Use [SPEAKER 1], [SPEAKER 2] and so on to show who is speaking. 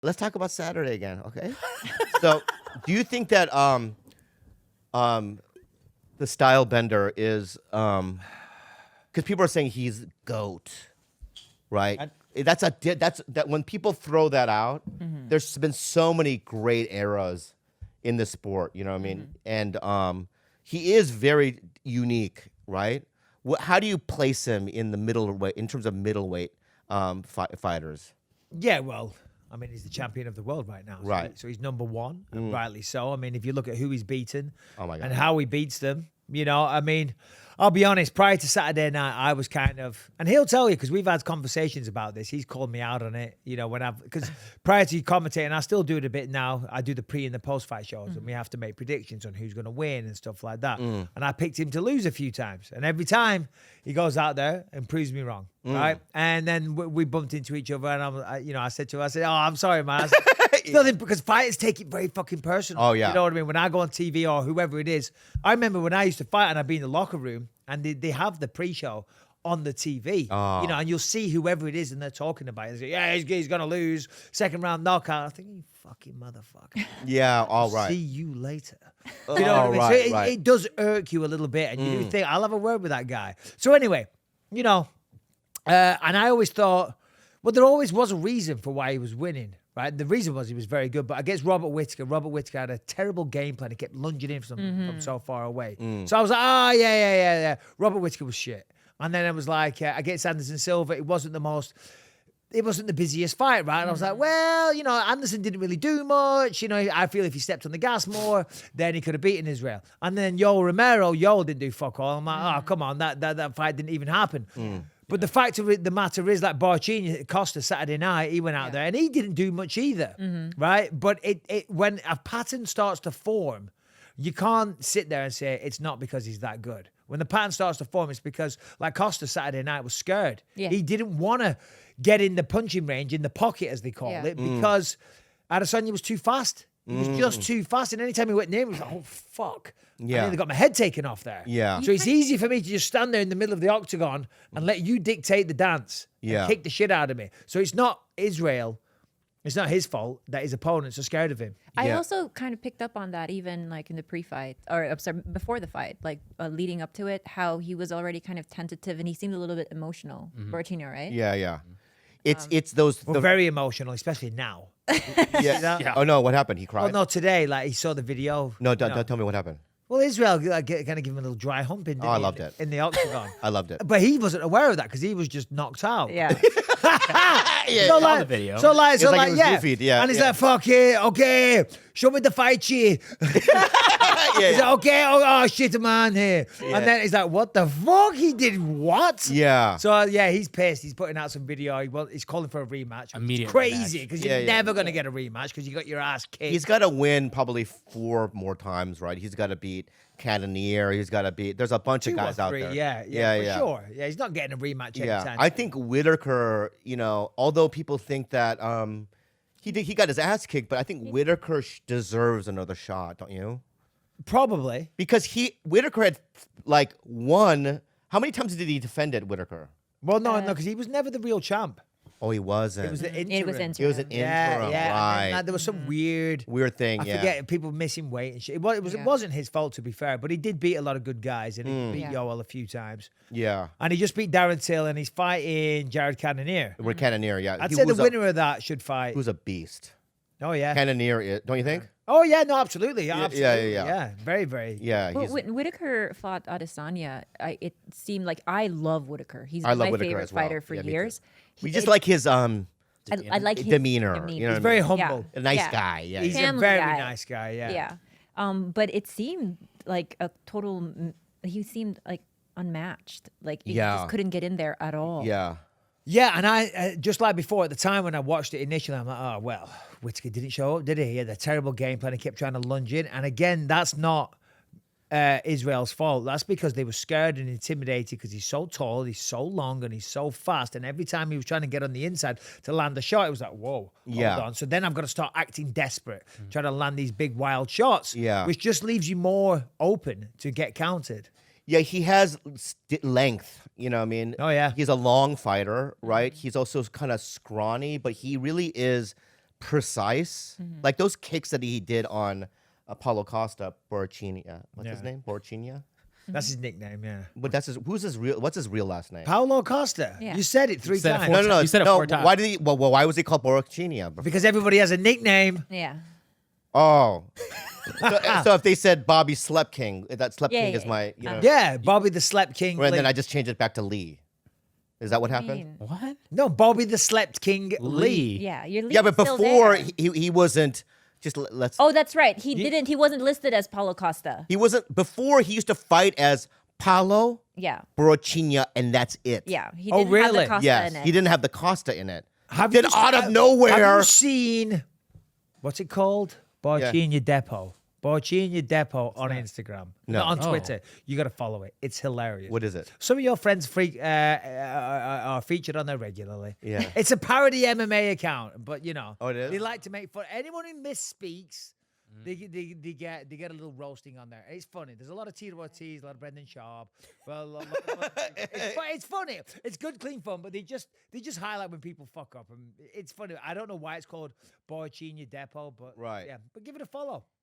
[SPEAKER 1] let's talk about Saturday again, okay? So, do you think that the style bender is because people are saying he's GOAT, right? That's when people throw that out. There's been so many great eras in the sport, you know what I mean? And he is very unique, right? How do you place him in the middleweight in terms of middleweight fighters?
[SPEAKER 2] Yeah, well, I mean, he's the champion of the world right now.
[SPEAKER 1] Right.
[SPEAKER 2] So he's number one, and rightly so. I mean, if you look at who he's beaten
[SPEAKER 1] Oh my God.
[SPEAKER 2] and how he beats them, you know, I mean, I'll be honest, prior to Saturday night, I was kind of, and he'll tell you, because we've had conversations about this. He's called me out on it, you know, because prior to commentating, I still do it a bit now. I do the pre and the post-fight shows, and we have to make predictions on who's going to win and stuff like that. And I picked him to lose a few times. And every time he goes out there and proves me wrong, right? And then we bumped into each other, and I said to him, oh, I'm sorry, man. Nothing, because fighters take it very fucking personal.
[SPEAKER 1] Oh, yeah.
[SPEAKER 2] You know what I mean? When I go on TV or whoever it is, I remember when I used to fight and I'd be in the locker room and they have the pre-show on the TV, you know, and you'll see whoever it is and they're talking about it. They say, yeah, he's going to lose. Second round knockout. I think, you fucking motherfucker.
[SPEAKER 1] Yeah, all right.
[SPEAKER 2] See you later. You know what I mean? So it does irk you a little bit, and you do think, I'll have a word with that guy. So anyway, you know, and I always thought, well, there always was a reason for why he was winning. Right, the reason was he was very good, but against Robert Whittaker had a terrible game plan. He kept lunging in from so far away. So I was like, yeah. Robert Whittaker was shit. And then I was like, against Anderson Silva, it wasn't the busiest fight, right? And I was like, well, you know, Anderson didn't really do much. You know, I feel if he stepped on the gas more, then he could have beaten Israel. And then Yoel Romero didn't do fuck all. I'm like, oh, come on, that fight didn't even happen. But the fact of the matter is, like Barcini, Costa Saturday night, he went out there and he didn't do much either, right? But when a pattern starts to form, you can't sit there and say it's not because he's that good. When the pattern starts to form, it's because, like Costa Saturday night was scared. Yeah. He didn't want to get in the punching range, in the pocket, as they call it, because Adesanya was too fast. He was just too fast. And anytime he went near him, he was like, oh, fuck.
[SPEAKER 1] Yeah.
[SPEAKER 2] I nearly got my head taken off there.
[SPEAKER 1] Yeah.
[SPEAKER 2] So it's easy for me to just stand there in the middle of the octagon and let you dictate the dance and kick the shit out of me. So it's not Israel. It's not his fault that his opponents are scared of him.
[SPEAKER 3] I also kind of picked up on that even like in the pre-fight, or I'm sorry, before the fight, like leading up to it, how he was already kind of tentative and he seemed a little bit emotional. Barcini, right?
[SPEAKER 1] Yeah. It's those...
[SPEAKER 2] very emotional, especially now.
[SPEAKER 1] Yeah. Oh, no, what happened? He cried?
[SPEAKER 2] Oh, no, today, like, he saw the video.
[SPEAKER 1] No, don't tell me what happened.
[SPEAKER 2] Well, Israel kind of gave him a little dry humping.
[SPEAKER 1] I loved it.
[SPEAKER 2] In the octagon.
[SPEAKER 1] I loved it.
[SPEAKER 2] But he wasn't aware of that because he was just knocked out.
[SPEAKER 3] Yeah.
[SPEAKER 2] So
[SPEAKER 4] like, the video.
[SPEAKER 2] So like,
[SPEAKER 1] roofied, yeah.
[SPEAKER 2] And he's like, fuck it, okay, show me the fight sheet. He's like, okay, oh shit, man here. Yeah. And then he's like, what the fuck? He did what?
[SPEAKER 1] Yeah.
[SPEAKER 2] So he's pissed. He's putting out some video. He's calling for a rematch.
[SPEAKER 4] Immediate
[SPEAKER 2] it's crazy because you're
[SPEAKER 1] yeah.
[SPEAKER 2] never going to get a rematch because you got your ass kicked.
[SPEAKER 1] He's got to win probably 4 more times, right? He's got to beat Cannonier. He's got to beat... There's a bunch of guys out there.
[SPEAKER 2] Yeah, for sure. Yeah, he's not getting a rematch anytime.
[SPEAKER 1] I think Whittaker, you know, although people think that he got his ass kicked, but I think Whittaker deserves another shot, don't you?
[SPEAKER 2] Probably.
[SPEAKER 1] Because Whittaker had like won... How many times did he defend it, Whittaker?
[SPEAKER 2] Well, no, because he was never the real champ.
[SPEAKER 1] Oh, he wasn't.
[SPEAKER 2] It was the interim.
[SPEAKER 3] It was interim.
[SPEAKER 1] It was an interim, right.
[SPEAKER 2] And then, there was some weird
[SPEAKER 1] thing,
[SPEAKER 2] I forget, people missing weight and shit. It wasn't his fault, to be fair, but he did beat a lot of good guys, and he beat Yoel a few times.
[SPEAKER 1] Yeah.
[SPEAKER 2] And he just beat Darren Till, and he's fighting Jared Cannonier.
[SPEAKER 1] With Cannonier, yeah.
[SPEAKER 2] I'd say the winner of that should fight.
[SPEAKER 1] He was a beast.
[SPEAKER 2] Oh, yeah.
[SPEAKER 1] Cannonier, don't you think?
[SPEAKER 2] Oh, yeah, no, absolutely. Absolutely.
[SPEAKER 1] Yeah.
[SPEAKER 2] Very, very.
[SPEAKER 1] Yeah.
[SPEAKER 3] Well, when Whittaker fought Adesanya, it seemed like I love Whittaker. He's
[SPEAKER 1] I love
[SPEAKER 3] my
[SPEAKER 1] Whittaker
[SPEAKER 3] favorite
[SPEAKER 1] as well.
[SPEAKER 3] fighter for years.
[SPEAKER 1] We just like his
[SPEAKER 3] I like his
[SPEAKER 1] demeanor. You know,
[SPEAKER 2] he's very humble.
[SPEAKER 1] A nice guy. Yeah.
[SPEAKER 2] He's
[SPEAKER 3] Family
[SPEAKER 2] a very
[SPEAKER 3] guy.
[SPEAKER 2] nice guy. Yeah.
[SPEAKER 3] Yeah. But it seemed like a total. He seemed like unmatched. Like he just couldn't get in there at all.
[SPEAKER 1] Yeah.
[SPEAKER 2] Yeah, and I, just like before, at the time when I watched it initially, I'm like, oh, well, Whittaker didn't show up, did he? He had a terrible game plan. He kept trying to lunge in. And again, that's not Israel's fault. That's because they were scared and intimidated because he's so tall, he's so long, and he's so fast. And every time he was trying to get on the inside to land a shot, it was like, whoa, hold on. So then I've got to start acting desperate, trying to land these big, wild shots, which just leaves you more open to get counted.
[SPEAKER 1] Yeah, he has length, you know what I mean?
[SPEAKER 2] Oh, yeah.
[SPEAKER 1] He's a long fighter, right? He's also kind of scrawny, but he really is precise. Like those kicks that he did on Paulo Costa, Borrachinha. What's his name? Borrachinha?
[SPEAKER 2] That's his nickname, yeah.
[SPEAKER 1] But what's his real last name?
[SPEAKER 2] Paulo Costa.
[SPEAKER 3] Yeah.
[SPEAKER 2] You said it 3
[SPEAKER 4] said it
[SPEAKER 2] times.
[SPEAKER 4] 4
[SPEAKER 1] No.
[SPEAKER 4] You said it 4 times.
[SPEAKER 1] Why did he? Well, why was he called Borrachinha?
[SPEAKER 2] Because everybody has a nickname.
[SPEAKER 3] Yeah.
[SPEAKER 1] Oh. So if they said Bobby Slep King, that Slep King is my,
[SPEAKER 2] Yeah, Bobby the Slept King.
[SPEAKER 1] And then
[SPEAKER 2] Lee.
[SPEAKER 1] I just changed it back to Lee. Is that what happened?
[SPEAKER 4] What?
[SPEAKER 2] No, Bobby the Slept King Lee.
[SPEAKER 3] Yeah, your lead
[SPEAKER 1] Yeah, but
[SPEAKER 3] is still
[SPEAKER 1] before
[SPEAKER 3] there.
[SPEAKER 1] he wasn't. Just let's.
[SPEAKER 3] Oh, that's right. He wasn't listed as Paulo Costa.
[SPEAKER 1] He wasn't before. He used to fight as Paulo
[SPEAKER 3] Yeah.
[SPEAKER 1] Borrachinha, and that's it.
[SPEAKER 3] Yeah. He
[SPEAKER 2] Oh,
[SPEAKER 3] didn't have
[SPEAKER 2] really?
[SPEAKER 3] the Costa
[SPEAKER 1] Yes,
[SPEAKER 3] in it.
[SPEAKER 1] he didn't have the Costa in it.
[SPEAKER 2] Have
[SPEAKER 1] Then
[SPEAKER 2] you-
[SPEAKER 1] out of nowhere,
[SPEAKER 2] Have you seen what's it called? Borrachinha Depot. Borrachinha Depot on Instagram.
[SPEAKER 1] No.
[SPEAKER 2] Not on
[SPEAKER 4] Oh.
[SPEAKER 2] Twitter. You got to follow it. It's hilarious.
[SPEAKER 1] what is it?
[SPEAKER 2] Some of your friends are featured on there regularly.
[SPEAKER 1] Yeah.
[SPEAKER 2] It's a parody MMA account, but
[SPEAKER 1] Oh, it is?
[SPEAKER 2] they like to make fun. Anyone who misspeaks, they get a little roasting on there. It's funny. There's a lot of Tito Ortiz, a lot of Brendan Sharp. Well, it's funny. It's good, clean fun, but they just highlight when people fuck up, and it's funny. I don't know why it's called Borrachinha Depot, but
[SPEAKER 1] Right.
[SPEAKER 2] yeah. But give it a follow.